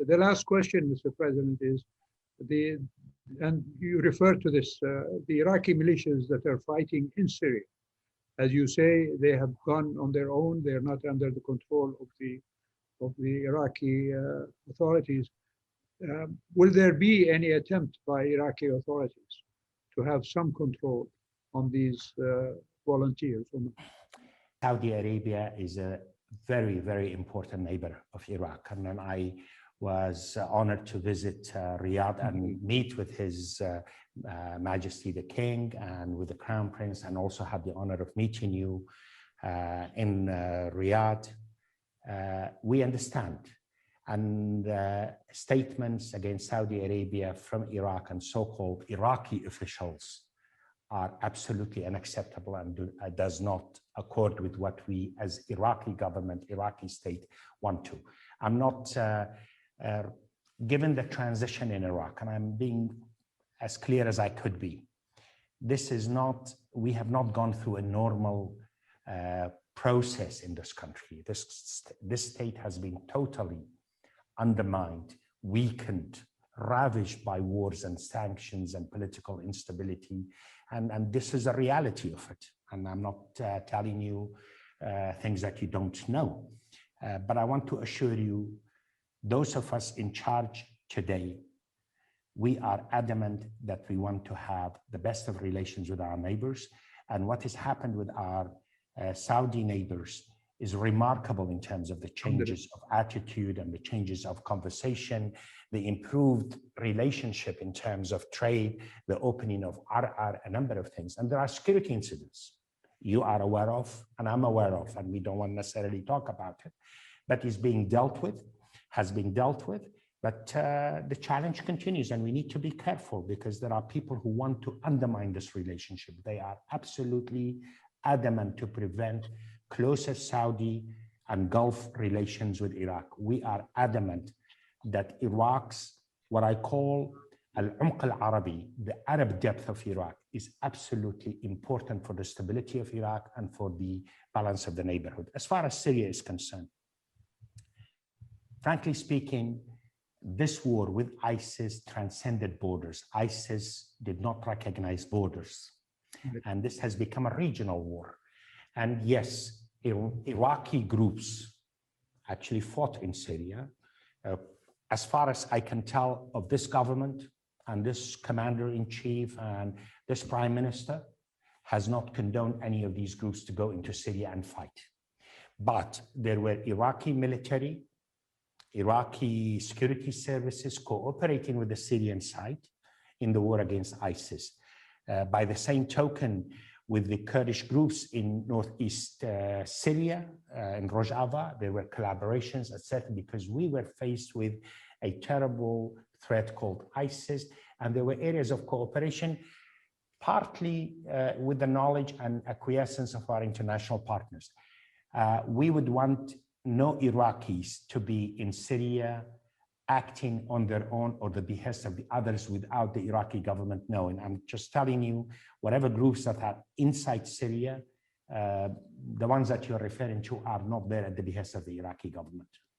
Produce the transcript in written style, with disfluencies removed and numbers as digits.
The last question, Mr. President, is and you refer to this, the Iraqi militias that are fighting in Syria. As you say, they have gone on their own. They are not under the control of the Iraqi authorities. Will there be any attempt by Iraqi authorities to have some control on these volunteers? Saudi Arabia is a very, very important neighbor of Iraq. And then I was honored to visit Riyadh and meet with His Majesty the King and with the Crown Prince, and also had the honor of meeting you in Riyadh. We understand, and statements against Saudi Arabia from Iraq and so-called Iraqi officials are absolutely unacceptable and does not accord with what we as Iraqi government, Iraqi state want to. I'm not, given the transition in Iraq, and I'm being as clear as I could be, this is not, we have not gone through a normal process in this country. This state has been totally undermined, weakened, ravaged by wars and sanctions and political instability. And this is a reality of it. And I'm not telling you things that you don't know. But I want to assure you, those of us in charge today, we are adamant that we want to have the best of relations with our neighbors. And what has happened with our Saudi neighbors is remarkable in terms of the changes of attitude and the changes of conversation, the improved relationship in terms of trade, the opening of RR, a number of things. And there are security incidents you are aware of, and I'm aware of, and we don't want to necessarily talk about it, but is being dealt with, has been dealt with. But the challenge continues, and we need to be careful because there are people who want to undermine this relationship. They are absolutely adamant to prevent closer Saudi and Gulf relations with Iraq. We are adamant that Iraq's, what I call al-umq al-Arabi, the Arab depth of Iraq, is absolutely important for the stability of Iraq and for the balance of the neighborhood. As far as Syria is concerned, frankly speaking, this war with ISIS transcended borders. ISIS did not recognize borders. And this has become a regional war. And yes, Iraqi groups actually fought in Syria. As far as I can tell of this government and this commander-in-chief and this prime minister has not condoned any of these groups to go into Syria and fight. But there were Iraqi military, Iraqi security services cooperating with the Syrian side in the war against ISIS. By the same token, with the Kurdish groups in northeast Syria, in Rojava, there were collaborations, etc., because we were faced with a terrible threat called ISIS, and there were areas of cooperation, partly with the knowledge and acquiescence of our international partners. We would want no Iraqis to be in Syria acting on their own or the behest of the others without the Iraqi government knowing. I'm just telling you, whatever groups that are inside Syria, the ones that you're referring to are not there at the behest of the Iraqi government.